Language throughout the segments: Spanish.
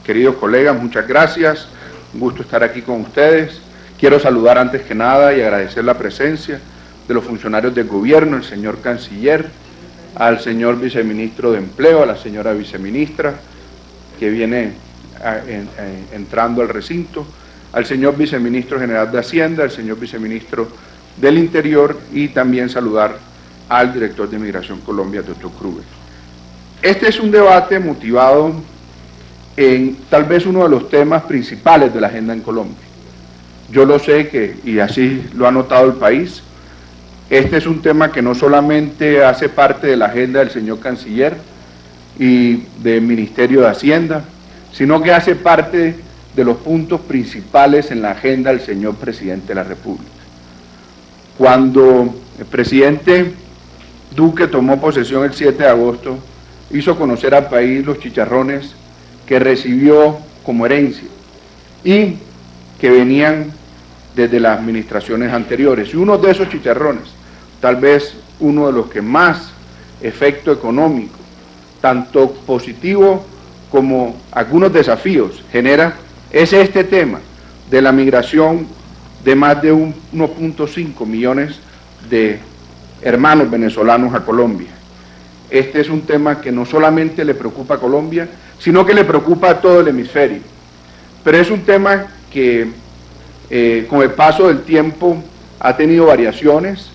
queridos colegas, muchas gracias. Un gusto estar aquí con ustedes. Quiero saludar antes que nada y agradecer la presencia de los funcionarios del gobierno, el señor canciller, al señor viceministro de Empleo, a la señora viceministra que viene entrando al recinto, al señor viceministro general de Hacienda, al señor viceministro del Interior y también saludar al director de Migración Colombia, doctor Kruger. Este es un debate motivado en tal vez uno de los temas principales de la agenda en Colombia. Yo lo sé que, y así lo ha notado el país, este es un tema que no solamente hace parte de la agenda del señor canciller y del Ministerio de Hacienda, sino que hace parte de los puntos principales en la agenda del señor presidente de la República. Cuando el presidente Duque tomó posesión el 7 de agosto, hizo conocer al país los chicharrones que recibió como herencia y que venían desde las administraciones anteriores. Y uno de esos chicharrones, tal vez uno de los que más efecto económico, tanto positivo como algunos desafíos genera, es este tema de la migración de más de 1.5 millones de hermanos venezolanos a Colombia. Este es un tema que no solamente le preocupa a Colombia, sino que le preocupa a todo el hemisferio. Pero es un tema que con el paso del tiempo ha tenido variaciones,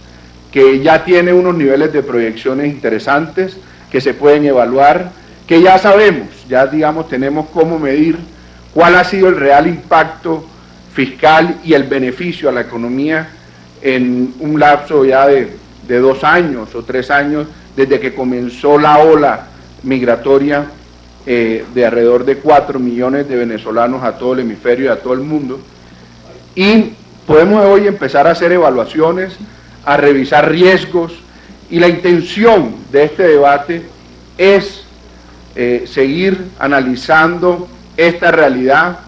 que ya tiene unos niveles de proyecciones interesantes, que se pueden evaluar, que ya sabemos, ya digamos tenemos cómo medir cuál ha sido el real impacto fiscal y el beneficio a la economía en un lapso ya de 2 años o 3 años, desde que comenzó la ola migratoria de alrededor de 4 millones de venezolanos a todo el hemisferio y a todo el mundo. Y podemos hoy empezar a hacer evaluaciones, a revisar riesgos, y la intención de este debate es seguir analizando esta realidad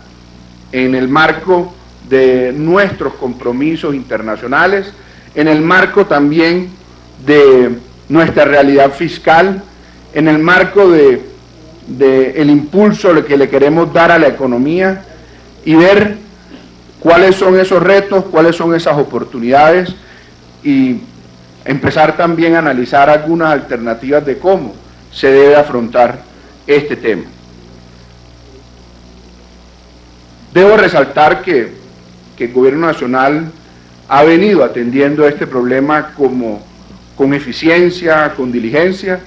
en el marco de nuestros compromisos internacionales, en el marco también de nuestra realidad fiscal, en el marco de el impulso que le queremos dar a la economía y ver cuáles son esos retos, cuáles son esas oportunidades y empezar también a analizar algunas alternativas de cómo se debe afrontar este tema. Debo resaltar que el Gobierno Nacional ha venido atendiendo este problema con eficiencia, con diligencia,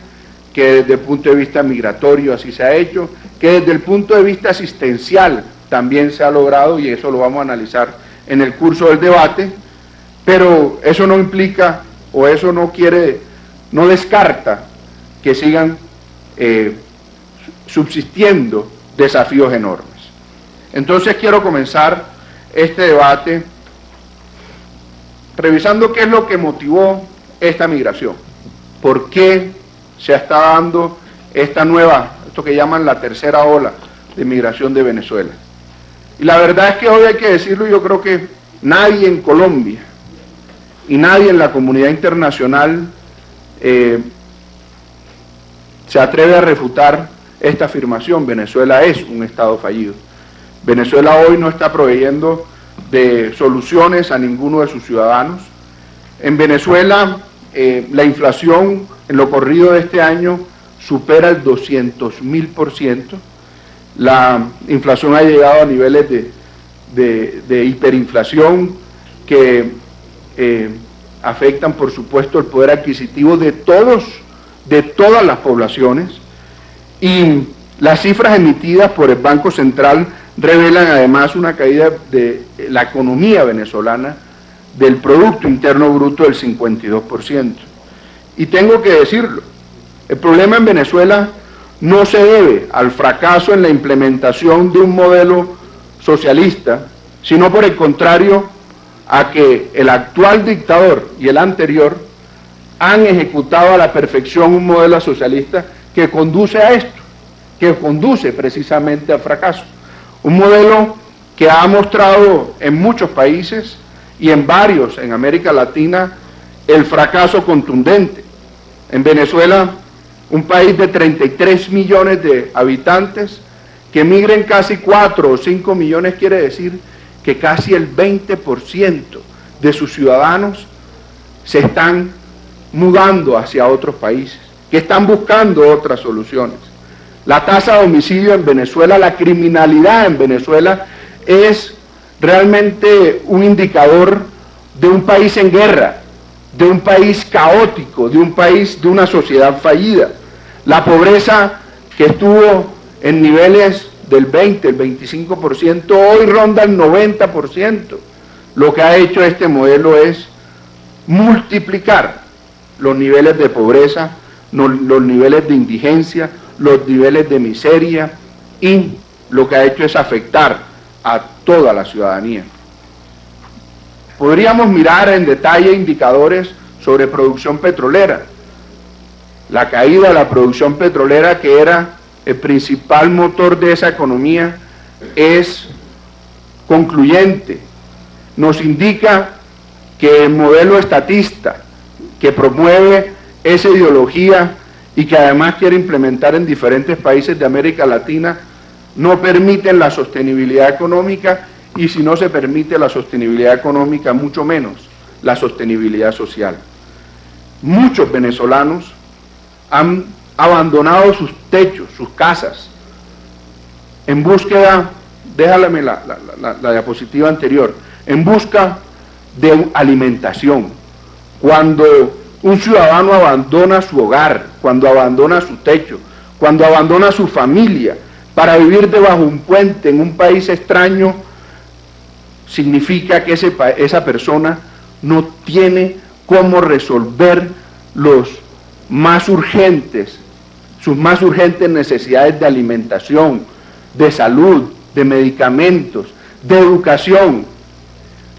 que desde el punto de vista migratorio así se ha hecho, que desde el punto de vista asistencial también se ha logrado, y eso lo vamos a analizar en el curso del debate, pero eso no implica, o eso no descarta que sigan subsistiendo desafíos enormes. Entonces quiero comenzar este debate revisando qué es lo que motivó esta migración, por qué se está dando esto que llaman la tercera ola de migración de Venezuela. Y la verdad es que hoy hay que decirlo, yo creo que nadie en Colombia y nadie en la comunidad internacional se atreve a refutar esta afirmación. Venezuela es un Estado fallido. Venezuela hoy no está proveyendo de soluciones a ninguno de sus ciudadanos. En Venezuela la inflación en lo corrido de este año supera el 200.000%. La inflación ha llegado a niveles de hiperinflación que afectan, por supuesto, el poder adquisitivo de todas las poblaciones, y las cifras emitidas por el Banco Central revelan además una caída de la economía venezolana del Producto Interno Bruto del 52%. Y tengo que decirlo, el problema en Venezuela no se debe al fracaso en la implementación de un modelo socialista, sino por el contrario a que el actual dictador y el anterior han ejecutado a la perfección un modelo socialista que conduce a esto, que conduce precisamente al fracaso. Un modelo que ha mostrado en muchos países y en varios en América Latina el fracaso contundente. En Venezuela, un país de 33 millones de habitantes Que migren casi 4 o 5 millones quiere decir que casi el 20% de sus ciudadanos se están mudando hacia otros países, que están buscando otras soluciones. La tasa de homicidio en Venezuela, la criminalidad en Venezuela es realmente un indicador de un país en guerra, de un país caótico, de un país, de una sociedad fallida. La pobreza que estuvo en niveles del 20, el 25%, hoy ronda el 90%. Lo que ha hecho este modelo es multiplicar los niveles de pobreza, los niveles de indigencia, los niveles de miseria, y lo que ha hecho es afectar a toda la ciudadanía. Podríamos mirar en detalle indicadores sobre producción petrolera. La caída de la producción petrolera, que era el principal motor de esa economía, es concluyente. Nos indica que el modelo estatista que promueve esa ideología y que además quiere implementar en diferentes países de América Latina no permiten la sostenibilidad económica, y si no se permite la sostenibilidad económica, mucho menos la sostenibilidad social. Muchos venezolanos han abandonado sus techos, sus casas, en búsqueda, déjame la diapositiva anterior, en busca de alimentación. Cuando un ciudadano abandona su hogar, cuando abandona su techo, cuando abandona su familia para vivir debajo de un puente en un país extraño, significa que esa persona no tiene cómo resolver sus más urgentes necesidades de alimentación, de salud, de medicamentos, de educación.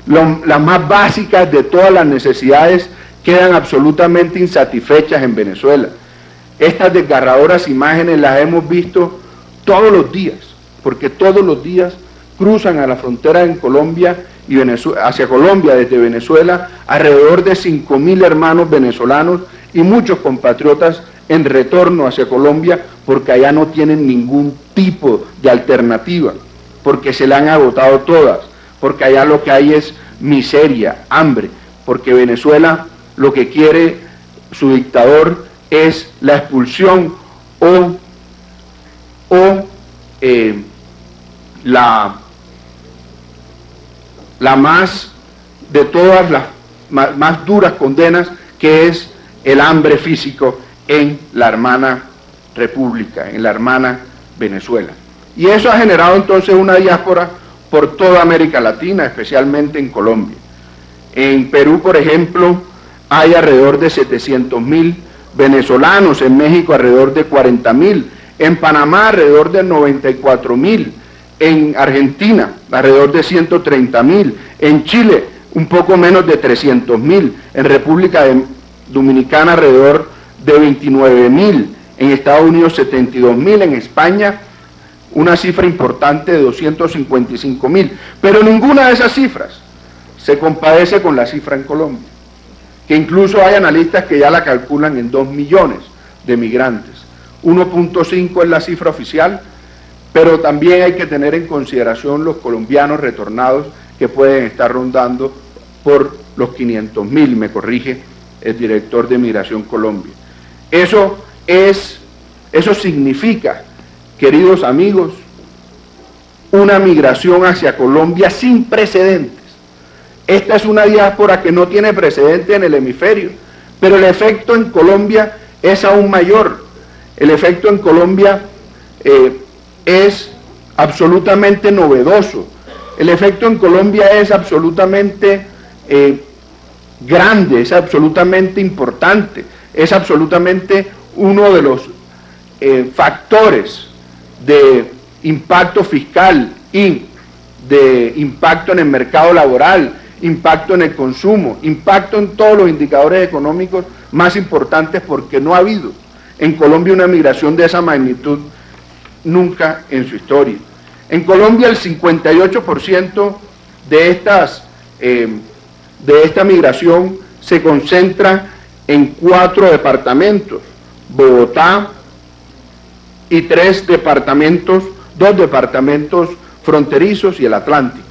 Las más básicas de todas las necesidades quedan absolutamente insatisfechas en Venezuela. Estas desgarradoras imágenes las hemos visto todos los días, porque todos los días cruzan a la frontera en Colombia y hacia Colombia desde Venezuela alrededor de 5.000 hermanos venezolanos y muchos compatriotas en retorno hacia Colombia, porque allá no tienen ningún tipo de alternativa, porque se le han agotado todas, porque allá lo que hay es miseria, hambre, porque Venezuela lo que quiere su dictador es la expulsión o la más de todas las más duras condenas, que es el hambre físico en la hermana república, en la hermana Venezuela. Y eso ha generado entonces una diáspora por toda América Latina, especialmente en Colombia. En Perú, por ejemplo, hay alrededor de 700.000 venezolanos, en México alrededor de 40.000, en Panamá alrededor de 94.000, en Argentina alrededor de 130.000, en Chile un poco menos de 300.000, en República Dominicana alrededor de 29.000, en Estados Unidos 72.000, en España una cifra importante de 255.000, pero ninguna de esas cifras se compadece con la cifra en Colombia, que incluso hay analistas que ya la calculan en 2 millones de migrantes. 1.5 es la cifra oficial, pero también hay que tener en consideración los colombianos retornados, que pueden estar rondando por los 500.000, me corrige el director de Migración Colombia. Eso significa, queridos amigos, una migración hacia Colombia sin precedentes. Esta es una diáspora que no tiene precedente en el hemisferio, pero el efecto en Colombia es aún mayor. El efecto en Colombia es absolutamente novedoso. El efecto en Colombia es absolutamente grande, es absolutamente importante, es absolutamente uno de los factores de impacto fiscal y de impacto en el mercado laboral, impacto en el consumo, impacto en todos los indicadores económicos más importantes, porque no ha habido en Colombia una migración de esa magnitud nunca en su historia. En Colombia el 58% de esta migración se concentra en 4 departamentos, Bogotá y 3 departamentos 2 departamentos fronterizos y el Atlántico.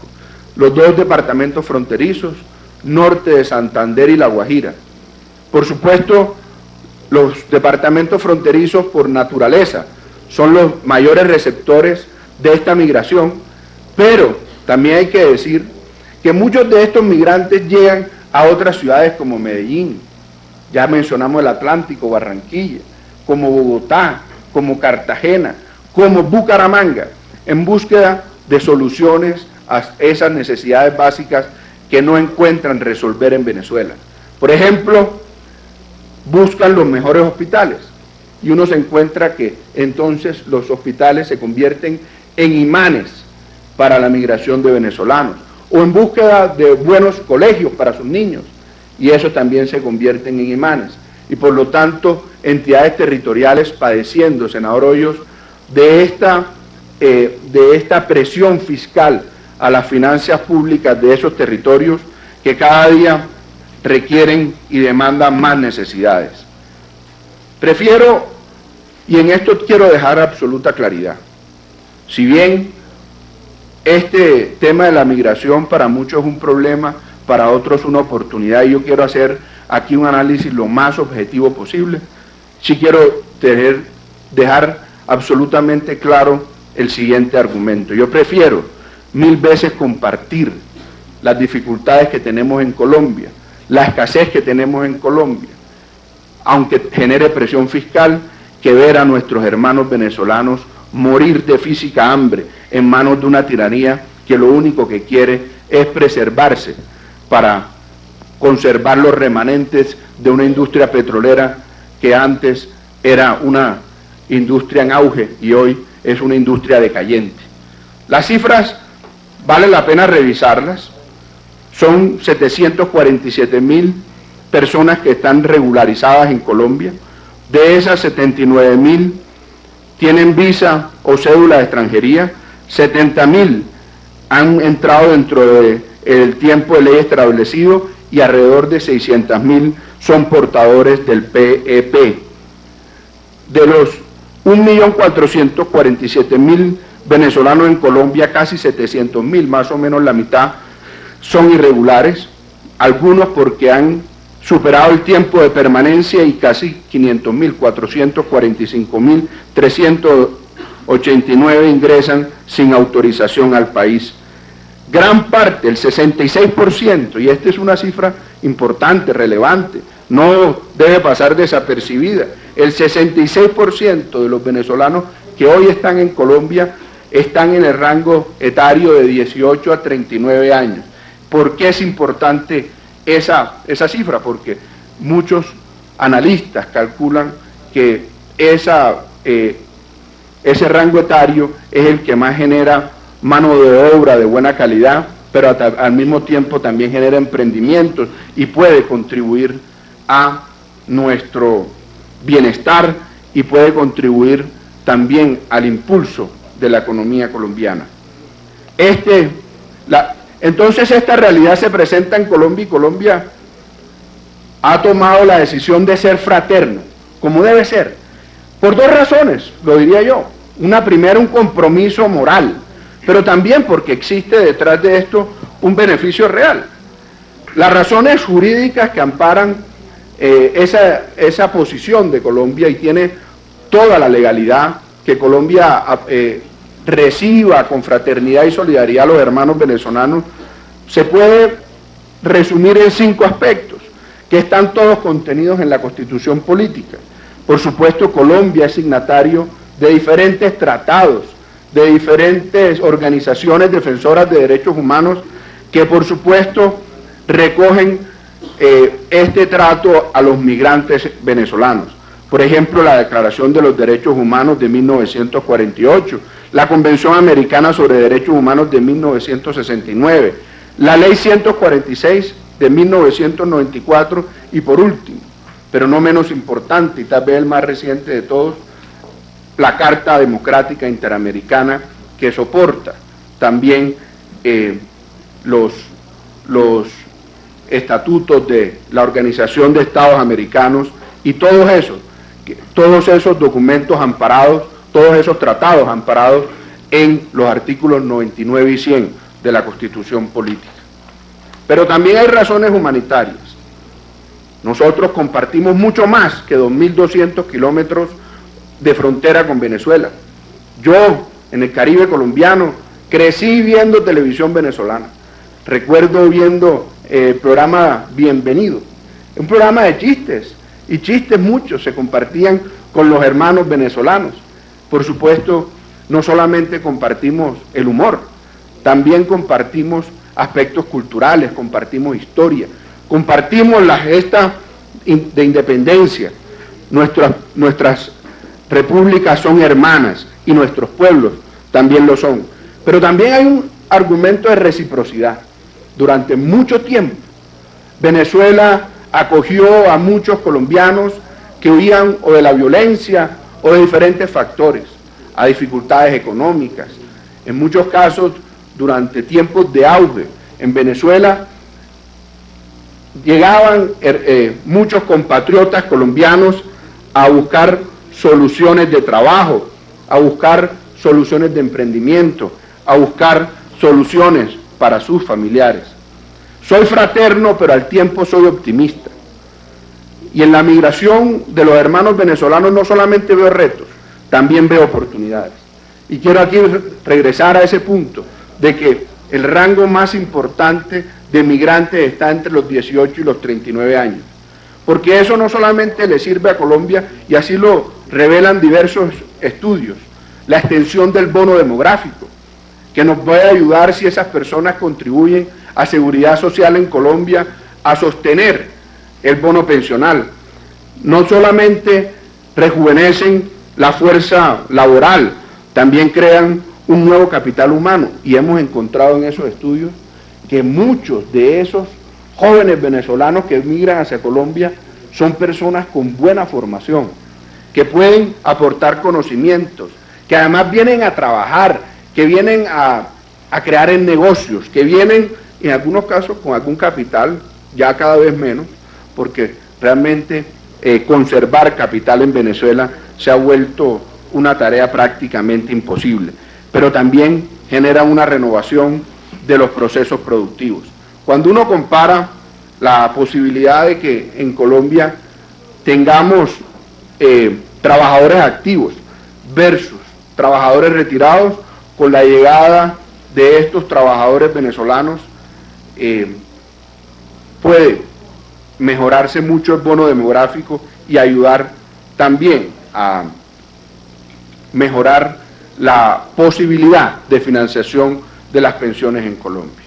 Los 2 departamentos fronterizos, norte de Santander y La Guajira. Por supuesto, los departamentos fronterizos por naturaleza son los mayores receptores de esta migración, pero también hay que decir que muchos de estos migrantes llegan a otras ciudades como Medellín, ya mencionamos el Atlántico, Barranquilla, como Bogotá, como Cartagena, como Bucaramanga, en búsqueda de soluciones a esas necesidades básicas que no encuentran resolver en Venezuela. Por ejemplo, buscan los mejores hospitales y uno se encuentra que entonces los hospitales se convierten en imanes para la migración de venezolanos, o en búsqueda de buenos colegios para sus niños, y eso también se convierten en imanes. Y por lo tanto, entidades territoriales padeciendo, senador Hoyos, de esta presión fiscal a las finanzas públicas de esos territorios que cada día requieren y demandan más necesidades. Prefiero, y en esto quiero dejar absoluta claridad, si bien este tema de la migración para muchos es un problema, para otros una oportunidad, y yo quiero hacer aquí un análisis lo más objetivo posible, sí quiero dejar absolutamente claro el siguiente argumento. Yo prefiero 1000 veces compartir las dificultades que tenemos en Colombia, la escasez que tenemos en Colombia, aunque genere presión fiscal, que ver a nuestros hermanos venezolanos morir de física hambre en manos de una tiranía que lo único que quiere es preservarse para conservar los remanentes de una industria petrolera que antes era una industria en auge y hoy es una industria decayente. Las cifras vale la pena revisarlas. Son 747.000 personas que están regularizadas en Colombia. De esas 79.000 tienen visa o cédula de extranjería, 70.000 han entrado dentro del tiempo de ley establecido y alrededor de 600.000 son portadores del PEP. De los 1.447.000 venezolanos en Colombia, casi 700.000, más o menos la mitad, son irregulares, algunos porque han superado el tiempo de permanencia y casi 500.000, 445.389 ingresan sin autorización al país. Gran parte, el 66%, y esta es una cifra importante, relevante, no debe pasar desapercibida, el 66% de los venezolanos que hoy están en Colombia están en el rango etario de 18 a 39 años. ¿Por qué es importante esa cifra? Porque muchos analistas calculan que ese rango etario es el que más genera mano de obra de buena calidad, pero al mismo tiempo también genera emprendimientos y puede contribuir a nuestro bienestar y puede contribuir también al impulso de la economía colombiana. Entonces esta realidad se presenta en Colombia y Colombia ha tomado la decisión de ser fraterno, como debe ser, por 2 razones, lo diría yo. Una primera, un compromiso moral, pero también porque existe detrás de esto un beneficio real. Las razones jurídicas que amparan esa posición de Colombia, y tiene toda la legalidad, que Colombia reciba con fraternidad y solidaridad a los hermanos venezolanos, se puede resumir en 5 aspectos, que están todos contenidos en la Constitución política. Por supuesto, Colombia es signatario de diferentes tratados, de diferentes organizaciones defensoras de derechos humanos, que por supuesto recogen este trato a los migrantes venezolanos. Por ejemplo, la Declaración de los Derechos Humanos de 1948, la Convención Americana sobre Derechos Humanos de 1969, la Ley 146 de 1994 y por último, pero no menos importante y tal vez el más reciente de todos, la Carta Democrática Interamericana, que soporta también los estatutos de la Organización de Estados Americanos y todos esos documentos amparados, todos esos tratados amparados en los artículos 99 y 100 de la Constitución Política. Pero también hay razones humanitarias. Nosotros compartimos mucho más que 2.200 kilómetros de frontera con Venezuela. Yo, en el Caribe colombiano, crecí viendo televisión venezolana. Recuerdo viendo el programa Bienvenido, un programa de chistes, y chistes muchos se compartían con los hermanos venezolanos. Por supuesto, no solamente compartimos el humor, también compartimos aspectos culturales, compartimos historia, compartimos la gesta de independencia. Nuestras repúblicas son hermanas y nuestros pueblos también lo son. Pero también hay un argumento de reciprocidad. Durante mucho tiempo, Venezuela acogió a muchos colombianos que huían o de la violencia o de diferentes factores, a dificultades económicas. En muchos casos, durante tiempos de auge en Venezuela, llegaban muchos compatriotas colombianos a buscar soluciones de trabajo, a buscar soluciones de emprendimiento, a buscar soluciones para sus familiares. Soy fraterno, pero al tiempo soy optimista. Y en la migración de los hermanos venezolanos no solamente veo retos, también veo oportunidades. Y quiero aquí regresar a ese punto de que el rango más importante de migrantes está entre los 18 y los 39 años. Porque eso no solamente le sirve a Colombia, y así lo revelan diversos estudios, la extensión del bono demográfico, que nos puede ayudar si esas personas contribuyen a seguridad social en Colombia, a sostener el bono pensional. No solamente rejuvenecen la fuerza laboral, también crean un nuevo capital humano, y hemos encontrado en esos estudios que muchos de esos jóvenes venezolanos que migran hacia Colombia son personas con buena formación, que pueden aportar conocimientos, que además vienen a trabajar, que vienen a crear en negocios, que vienen en algunos casos con algún capital, ya cada vez menos, porque realmente conservar capital en Venezuela se ha vuelto una tarea prácticamente imposible, pero también genera una renovación de los procesos productivos. Cuando uno compara la posibilidad de que en Colombia tengamos trabajadores activos versus trabajadores retirados, con la llegada de estos trabajadores venezolanos puede mejorarse mucho el bono demográfico y ayudar también a mejorar la posibilidad de financiación de las pensiones en Colombia.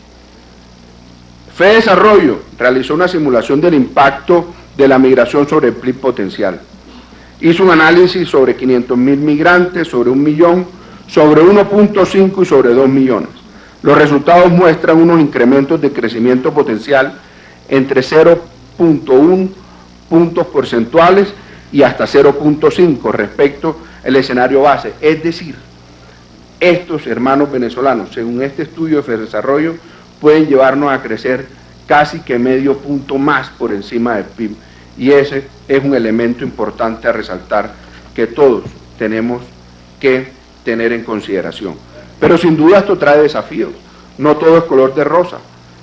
FEDesarrollo realizó una simulación del impacto de la migración sobre el PIB potencial. Hizo un análisis sobre 500.000 migrantes, sobre 1 millón, sobre 1.5 y sobre 2 millones. Los resultados muestran unos incrementos de crecimiento potencial entre 0.1 puntos porcentuales y hasta 0.5 respecto al escenario base. Es decir, estos hermanos venezolanos, según este estudio de FEDesarrollo, pueden llevarnos a crecer casi que medio punto más por encima del PIB. Y ese es un elemento importante a resaltar que todos tenemos que tener en consideración. Pero sin duda esto trae desafíos, no todo es color de rosa.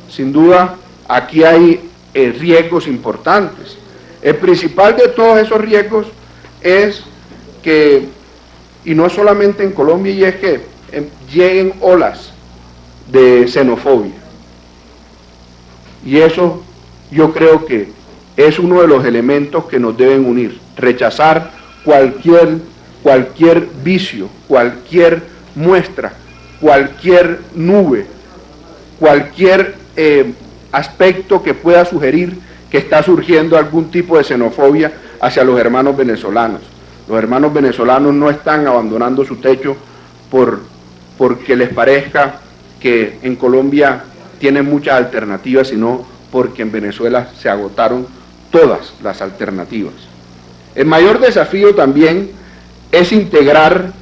Sin duda aquí hay riesgos importantes. El principal de todos esos riesgos es que, y no solamente en Colombia, y es que lleguen olas de xenofobia. Y eso yo creo que es uno de los elementos que nos deben unir, rechazar cualquier vicio, cualquier muestra, cualquier nube, cualquier aspecto que pueda sugerir que está surgiendo algún tipo de xenofobia hacia los hermanos venezolanos. Los hermanos venezolanos no están abandonando su techo porque les parezca que en Colombia tienen muchas alternativas, sino porque en Venezuela se agotaron todas las alternativas. El mayor desafío también es integrar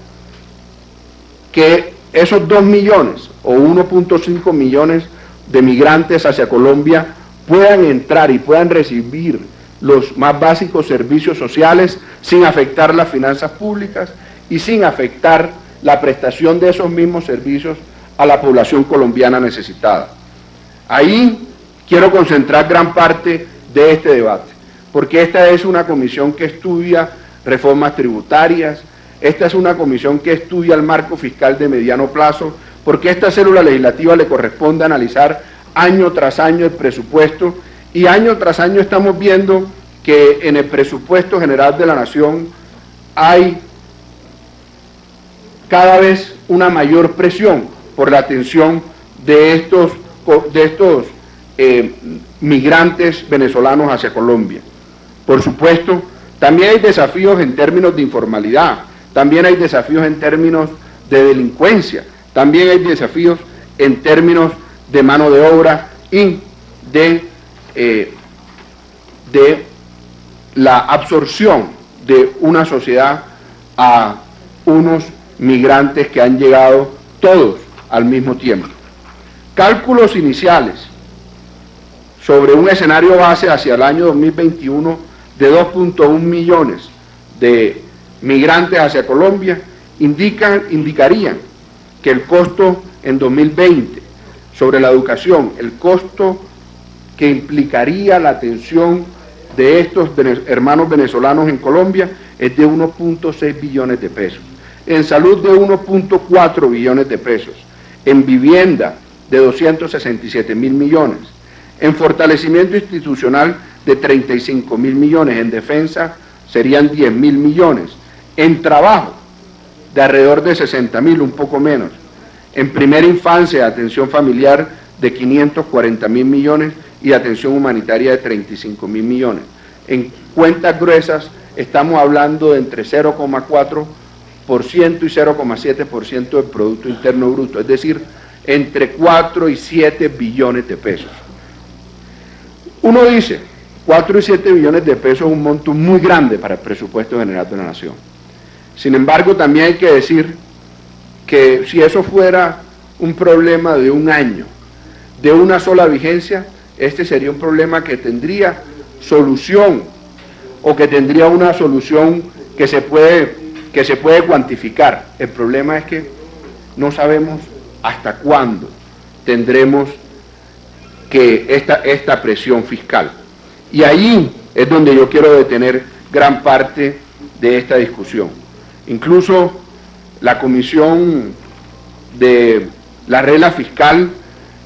que esos 2 millones o 1.5 millones de migrantes hacia Colombia puedan entrar y puedan recibir los más básicos servicios sociales sin afectar las finanzas públicas y sin afectar la prestación de esos mismos servicios a la población colombiana necesitada. Ahí quiero concentrar gran parte de este debate, porque esta es una comisión que estudia reformas tributarias, esta es una comisión que estudia el marco fiscal de mediano plazo, porque a esta célula legislativa le corresponde analizar año tras año el presupuesto, y año tras año estamos viendo que en el presupuesto general de la Nación hay cada vez una mayor presión por la atención de estos migrantes venezolanos hacia Colombia. Por supuesto, también hay desafíos en términos de informalidad, también hay desafíos en términos de delincuencia, también hay desafíos en términos de mano de obra y de la absorción de una sociedad a unos migrantes que han llegado todos al mismo tiempo. Cálculos iniciales sobre un escenario base hacia el año 2021 de 2.1 millones de migrantes hacia Colombia indicarían que el costo en 2020 sobre la educación, el costo que implicaría la atención de estos hermanos venezolanos en Colombia es de 1.6 billones de pesos, en salud de 1.4 billones de pesos, en vivienda de 267 mil millones, en fortalecimiento institucional de 35 mil millones, en defensa serían 10 mil millones, en trabajo de alrededor de 60 mil, un poco menos, en primera infancia, atención familiar de 540 mil millones y atención humanitaria de 35 mil millones. En cuentas gruesas estamos hablando de entre 0,4% y 0,7% del Producto Interno Bruto, es decir, entre 4 y 7 billones de pesos. Uno dice, 4 y 7 billones de pesos es un monto muy grande para el presupuesto general de la Nación. Sin embargo, también hay que decir que si eso fuera un problema de un año, de una sola vigencia, este sería un problema que tendría solución, o que tendría una solución que se puede cuantificar. El problema es que no sabemos hasta cuándo tendremos esta presión fiscal. Y ahí es donde yo quiero detener gran parte de esta discusión. Incluso la Comisión de la Regla Fiscal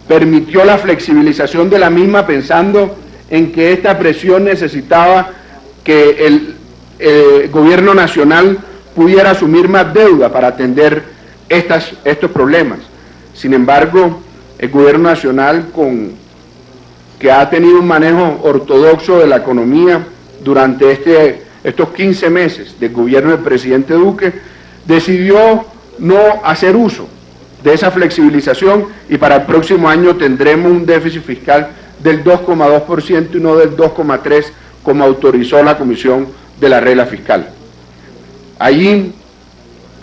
permitió la flexibilización de la misma pensando en que esta presión necesitaba que el gobierno nacional pudiera asumir más deuda para atender estos problemas. Sin embargo, el gobierno nacional, que ha tenido un manejo ortodoxo de la economía durante estos 15 meses del gobierno del presidente Duque, decidió no hacer uso de esa flexibilización y para el próximo año tendremos un déficit fiscal del 2,2% y no del 2,3% como autorizó la Comisión de la Regla Fiscal. Allí,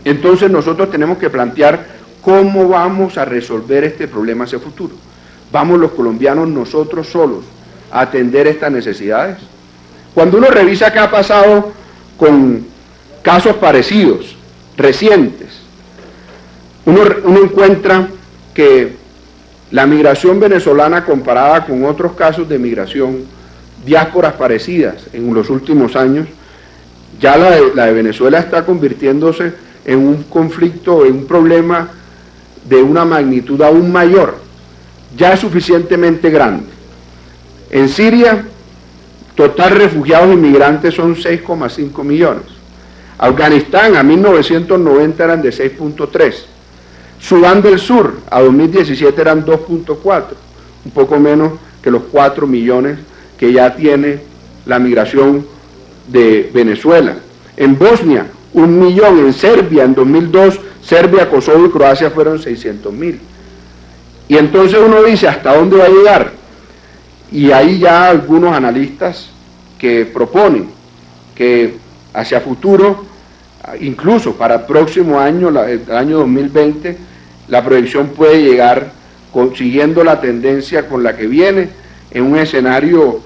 entonces, nosotros tenemos que plantear cómo vamos a resolver este problema hacia el futuro. ¿Vamos los colombianos nosotros solos a atender estas necesidades? Cuando uno revisa qué ha pasado con casos parecidos, recientes, uno encuentra que la migración venezolana comparada con otros casos de migración, diásporas parecidas en los últimos años, ya la de Venezuela está convirtiéndose en un conflicto, en un problema de una magnitud aún mayor, ya suficientemente grande. En Siria, total refugiados y migrantes son 6,5 millones. Afganistán a 1990 eran de 6,3. Sudán del Sur a 2017 eran 2,4, un poco menos que los 4 millones que ya tiene la migración de Venezuela. En Bosnia, 1 millón. En Serbia, en 2002, Serbia, Kosovo y Croacia fueron 600.000. Y entonces uno dice, ¿hasta dónde va a llegar? Y hay ya algunos analistas que proponen que hacia futuro, incluso para el próximo año, el año 2020, la proyección puede llegar, siguiendo la tendencia con la que viene, en un escenario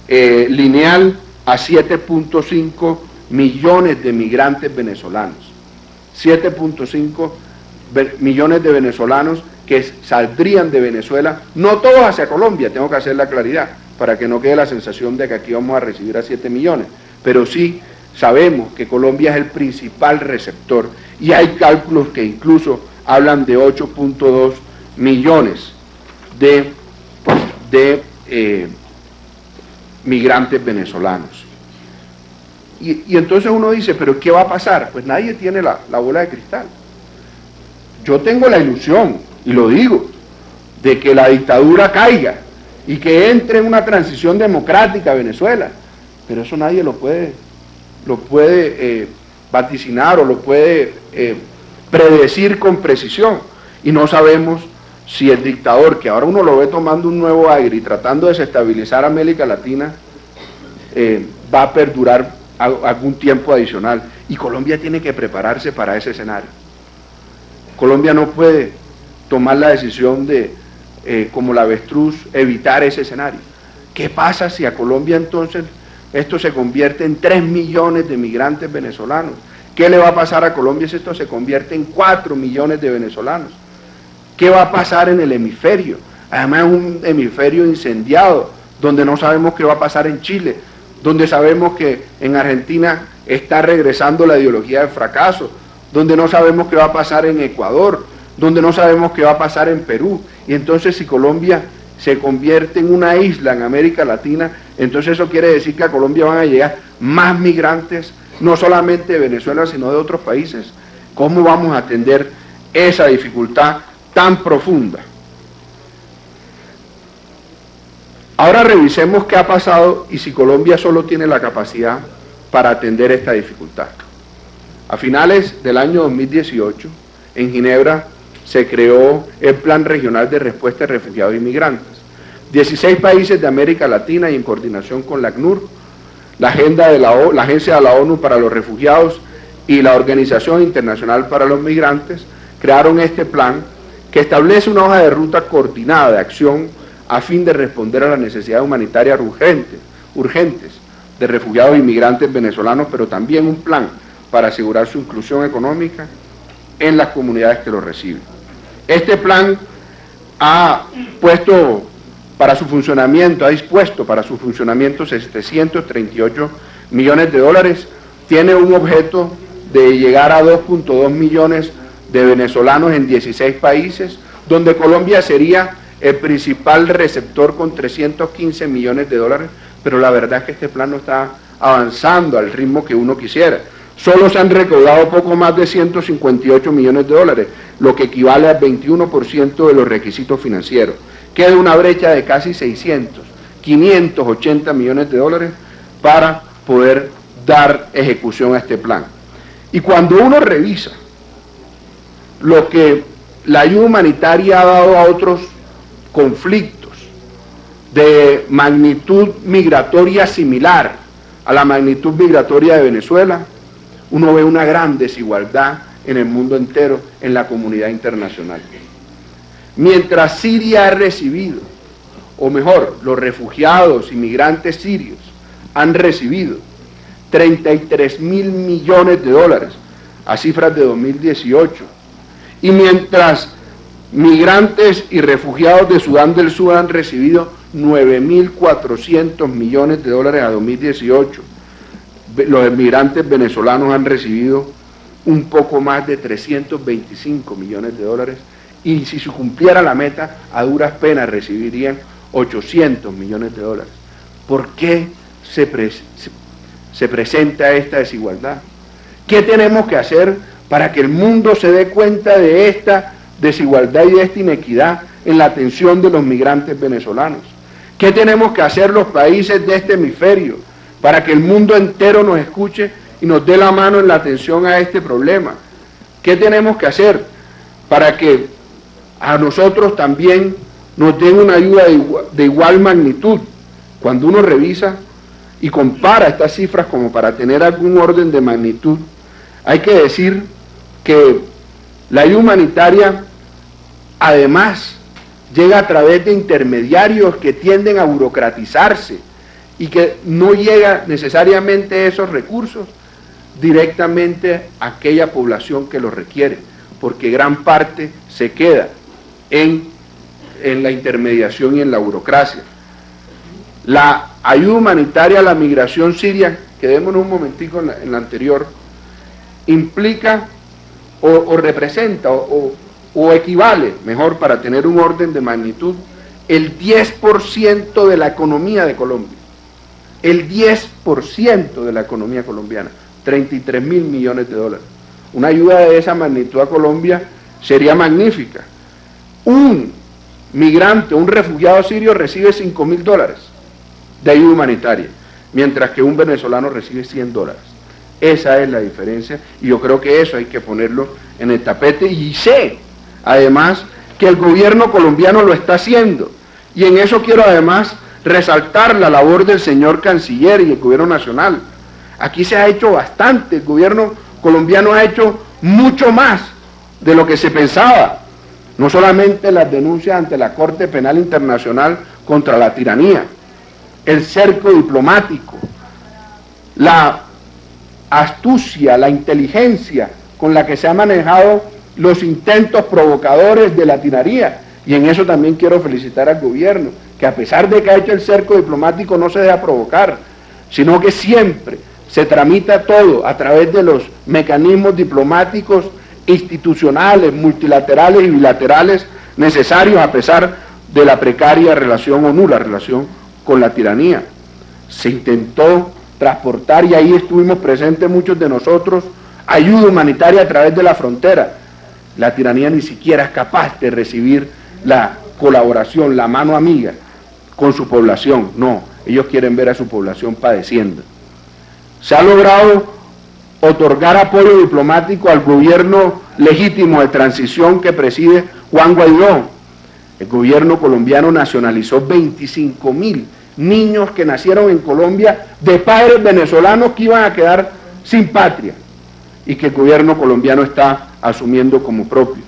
lineal a 7,5 millones de migrantes venezolanos. 7.5 millones de venezolanos que saldrían de Venezuela, no todos hacia Colombia, tengo que hacer la claridad, para que no quede la sensación de que aquí vamos a recibir a 7 millones, pero sí sabemos que Colombia es el principal receptor, y hay cálculos que incluso hablan de 8.2 millones de migrantes venezolanos. Y entonces uno dice, ¿pero qué va a pasar? Pues nadie tiene la bola de cristal. Yo tengo la ilusión, y lo digo, de que la dictadura caiga y que entre en una transición democrática a Venezuela, pero eso nadie lo puede vaticinar o lo puede predecir con precisión, y no sabemos si el dictador, que ahora uno lo ve tomando un nuevo aire y tratando de desestabilizar a América Latina, va a perdurar algún tiempo adicional, y Colombia tiene que prepararse para ese escenario. Colombia no puede tomar la decisión de, como la avestruz, evitar ese escenario. ¿Qué pasa si a Colombia entonces esto se convierte en 3 millones de migrantes venezolanos? ¿Qué le va a pasar a Colombia si esto se convierte en 4 millones de venezolanos? ¿Qué va a pasar en el hemisferio? Además es un hemisferio incendiado, donde no sabemos qué va a pasar en Chile, donde sabemos que en Argentina está regresando la ideología del fracaso, donde no sabemos qué va a pasar en Ecuador, donde no sabemos qué va a pasar en Perú. Y entonces si Colombia se convierte en una isla en América Latina, entonces eso quiere decir que a Colombia van a llegar más migrantes, no solamente de Venezuela, sino de otros países. ¿Cómo vamos a atender esa dificultad tan profunda? Ahora revisemos qué ha pasado y si Colombia solo tiene la capacidad para atender esta dificultad. A finales del año 2018, en Ginebra, se creó el Plan Regional de Respuesta a Refugiados e Inmigrantes. 16 países de América Latina, y en coordinación con la ACNUR, la Agencia de la ONU para los Refugiados y la Organización Internacional para los Migrantes, crearon este plan que establece una hoja de ruta coordinada de acción a fin de responder a las necesidades humanitarias urgentes de refugiados e inmigrantes venezolanos, pero también un plan para asegurar su inclusión económica en las comunidades que lo reciben. Este plan ha dispuesto para su funcionamiento 738 millones de dólares, tiene un objeto de llegar a 2.2 millones de venezolanos en 16 países, donde Colombia sería el principal receptor con 315 millones de dólares, pero la verdad es que este plan no está avanzando al ritmo que uno quisiera. Solo se han recaudado poco más de 158 millones de dólares, lo que equivale al 21% de los requisitos financieros. Queda una brecha de casi 580 millones de dólares para poder dar ejecución a este plan. Y cuando uno revisa lo que la ayuda humanitaria ha dado a otros conflictos de magnitud migratoria similar a la magnitud migratoria de Venezuela, uno ve una gran desigualdad en el mundo entero, en la comunidad internacional. Mientras Siria ha recibido, o mejor, los refugiados inmigrantes sirios han recibido 33.000 millones de dólares a cifras de 2018, y mientras migrantes y refugiados de Sudán del Sur han recibido 9.400 millones de dólares a 2018, los migrantes venezolanos han recibido un poco más de 325 millones de dólares, y si se cumpliera la meta, a duras penas recibirían 800 millones de dólares. ¿Por qué se presenta esta desigualdad? ¿Qué tenemos que hacer para que el mundo se dé cuenta de esta desigualdad y de esta inequidad en la atención de los migrantes venezolanos? ¿Qué tenemos que hacer los países de este hemisferio para que el mundo entero nos escuche y nos dé la mano en la atención a este problema? ¿Qué tenemos que hacer para que a nosotros también nos den una ayuda de igual magnitud? Cuando uno revisa y compara estas cifras como para tener algún orden de magnitud, hay que decir que la ayuda humanitaria además llega a través de intermediarios que tienden a burocratizarse y que no llega necesariamente esos recursos directamente a aquella población que lo requiere, porque gran parte se queda en la intermediación y en la burocracia. La ayuda humanitaria a la migración siria, quedémonos un momentico en la anterior, implica o representa o equivale, mejor para tener un orden de magnitud, el 10% de la economía de Colombia. El 10% de la economía colombiana, 33.000 millones de dólares. Una ayuda de esa magnitud a Colombia sería magnífica. Un migrante, un refugiado sirio recibe $5.000 de ayuda humanitaria, mientras que un venezolano recibe $100. Esa es la diferencia y yo creo que eso hay que ponerlo en el tapete, y sé, además, que el gobierno colombiano lo está haciendo, y en eso quiero además resaltar la labor del señor canciller y el gobierno nacional. Aquí se ha hecho bastante, el gobierno colombiano ha hecho mucho más de lo que se pensaba, no solamente las denuncias ante la Corte Penal Internacional contra la tiranía, el cerco diplomático, la astucia, la inteligencia con la que se han manejado los intentos provocadores de la tiranía, y en eso también quiero felicitar al gobierno, que a pesar de que ha hecho el cerco diplomático no se deja provocar, sino que siempre se tramita todo a través de los mecanismos diplomáticos, institucionales, multilaterales y bilaterales necesarios, a pesar de la precaria relación o nula relación con la tiranía. Se intentó transportar, y ahí estuvimos presentes muchos de nosotros, ayuda humanitaria a través de la frontera. La tiranía ni siquiera es capaz de recibir la colaboración, la mano amiga con su población. No, ellos quieren ver a su población padeciendo. Se ha logrado otorgar apoyo diplomático al gobierno legítimo de transición que preside Juan Guaidó. El gobierno colombiano nacionalizó 25.000 niños que nacieron en Colombia de padres venezolanos que iban a quedar sin patria y que el gobierno colombiano está asumiendo como propio.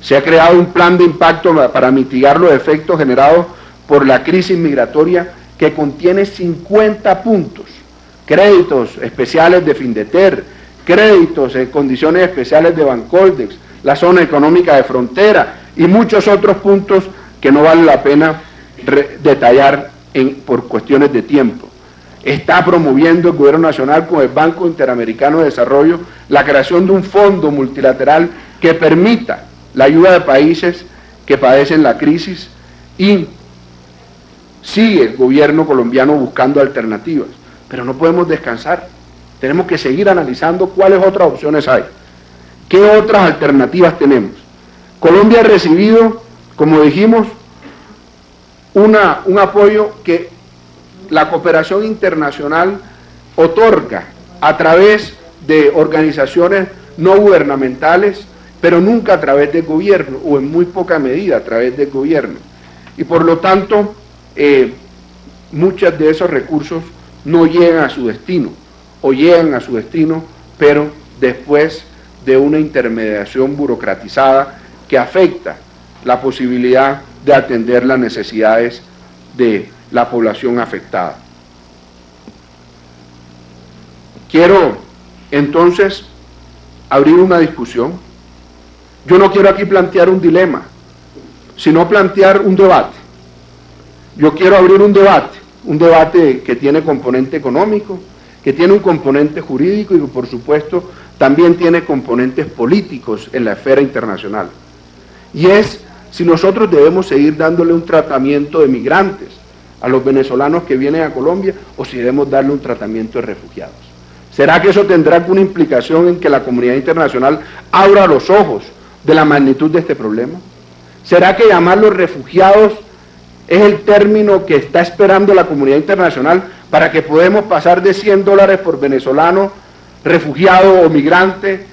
Se ha creado un plan de impacto para mitigar los efectos generados por la crisis migratoria que contiene 50 puntos, créditos especiales de Findeter, créditos en condiciones especiales de Bancoldex, la zona económica de frontera y muchos otros puntos que no vale la pena detallar por cuestiones de tiempo. Está promoviendo el gobierno nacional con el Banco Interamericano de Desarrollo la creación de un fondo multilateral que permita la ayuda de países que padecen la crisis, y sigue el gobierno colombiano buscando alternativas, pero no podemos descansar, tenemos que seguir analizando cuáles otras opciones hay, qué otras alternativas tenemos. Colombia ha recibido, como dijimos, un apoyo que la cooperación internacional otorga a través de organizaciones no gubernamentales, pero nunca a través del gobierno, o en muy poca medida a través del gobierno. Y por lo tanto, muchos de esos recursos no llegan a su destino, o llegan a su destino, pero después de una intermediación burocratizada que afecta la posibilidad de atender las necesidades de la población afectada. Quiero entonces abrir una discusión. Yo no quiero aquí plantear un dilema, sino plantear un debate. Yo quiero abrir un debate que tiene componente económico, que tiene un componente jurídico y que por supuesto también tiene componentes políticos en la esfera internacional. Y es si nosotros debemos seguir dándole un tratamiento de migrantes a los venezolanos que vienen a Colombia, o si debemos darle un tratamiento de refugiados. ¿Será que eso tendrá alguna implicación en que la comunidad internacional abra los ojos de la magnitud de este problema? ¿Será que llamarlos refugiados es el término que está esperando la comunidad internacional para que podamos pasar de $100 por venezolano, refugiado o migrante,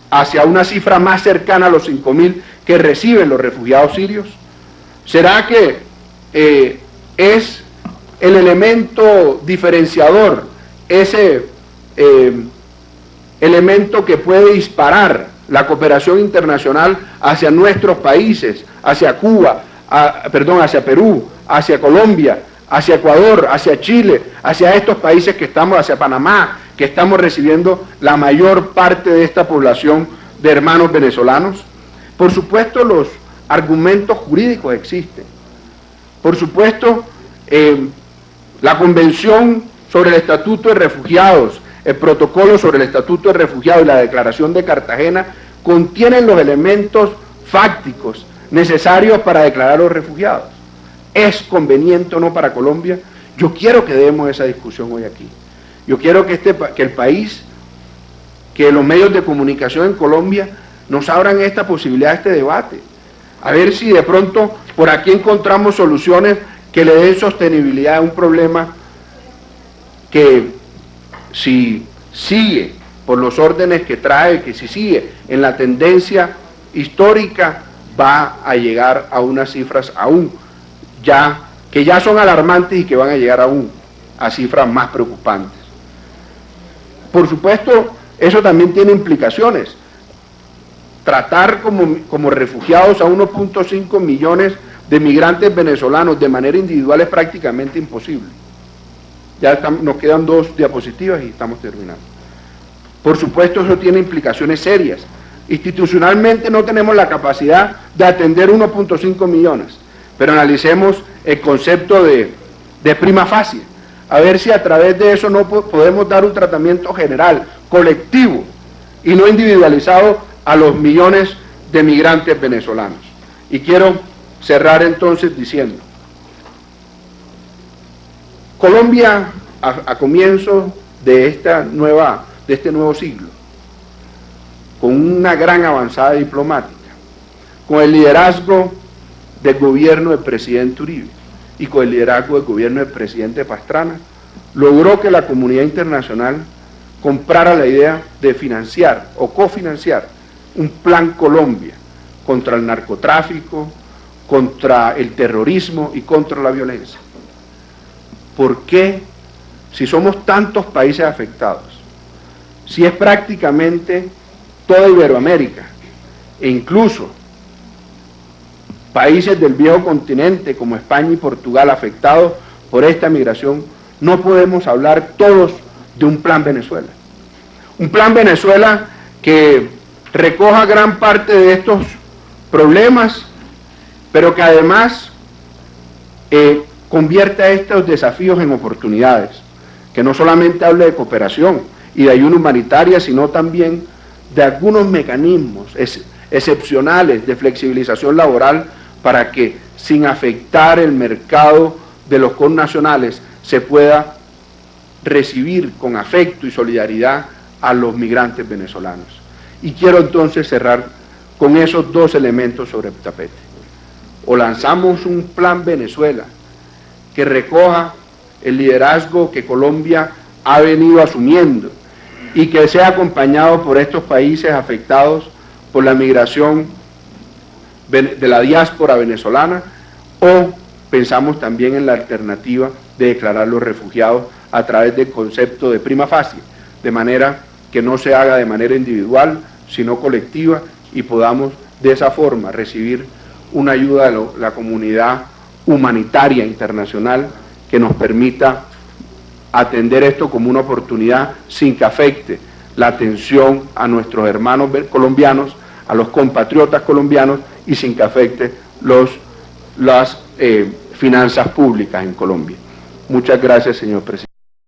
hacia una cifra más cercana a los 5.000 que reciben los refugiados sirios? ¿Será que es el elemento diferenciador, ese elemento que puede disparar la cooperación internacional hacia nuestros países, hacia Cuba, hacia Perú, hacia Colombia, hacia Ecuador, hacia Chile, hacia estos países que estamos, hacia Panamá, que estamos recibiendo la mayor parte de esta población de hermanos venezolanos. Por supuesto, los argumentos jurídicos existen. Por supuesto, la Convención sobre el Estatuto de Refugiados, el Protocolo sobre el Estatuto de Refugiados y la Declaración de Cartagena contienen los elementos fácticos necesarios para declarar a los refugiados. ¿Es conveniente o no para Colombia? Yo quiero que demos esa discusión hoy aquí. Yo quiero que el país, que los medios de comunicación en Colombia nos abran esta posibilidad, este debate. A ver si de pronto por aquí encontramos soluciones que le den sostenibilidad a un problema que, si sigue por los órdenes que trae, que si sigue en la tendencia histórica, va a llegar a unas cifras que ya son alarmantes y que van a llegar aún a cifras más preocupantes. Por supuesto, eso también tiene implicaciones. Tratar como refugiados a 1.5 millones de migrantes venezolanos de manera individual es prácticamente imposible. Ya nos quedan 2 diapositivas y estamos terminando. Por supuesto, eso tiene implicaciones serias. Institucionalmente no tenemos la capacidad de atender 1.5 millones, pero analicemos el concepto de prima facie, a ver si a través de eso no podemos dar un tratamiento general, colectivo y no individualizado a los millones de migrantes venezolanos. Y quiero cerrar entonces diciendo, Colombia a comienzo de este nuevo siglo, con una gran avanzada diplomática, con el liderazgo del gobierno del presidente Uribe y con el liderazgo del gobierno del presidente Pastrana, logró que la comunidad internacional comprara la idea de financiar o cofinanciar un plan Colombia contra el narcotráfico, contra el terrorismo y contra la violencia. ¿Por qué, si somos tantos países afectados, si es prácticamente toda Iberoamérica e incluso países del viejo continente como España y Portugal afectados por esta migración, no podemos hablar todos de un plan Venezuela? Un plan Venezuela que recoja gran parte de estos problemas, pero que además convierta estos desafíos en oportunidades, que no solamente hable de cooperación y de ayuda humanitaria, sino también de algunos mecanismos excepcionales de flexibilización laboral para que, sin afectar el mercado de los connacionales, se pueda recibir con afecto y solidaridad a los migrantes venezolanos. Y quiero entonces cerrar con esos 2 elementos sobre el tapete. O lanzamos un plan Venezuela que recoja el liderazgo que Colombia ha venido asumiendo y que sea acompañado por estos países afectados por la migración de la diáspora venezolana, o pensamos también en la alternativa de declarar los refugiados a través del concepto de prima facie, de manera que no se haga de manera individual, sino colectiva, y podamos de esa forma recibir una ayuda de la comunidad humanitaria internacional que nos permita atender esto como una oportunidad sin que afecte la atención a nuestros hermanos colombianos, a los compatriotas colombianos, y sin que afecte las finanzas públicas en Colombia. Muchas gracias, señor presidente.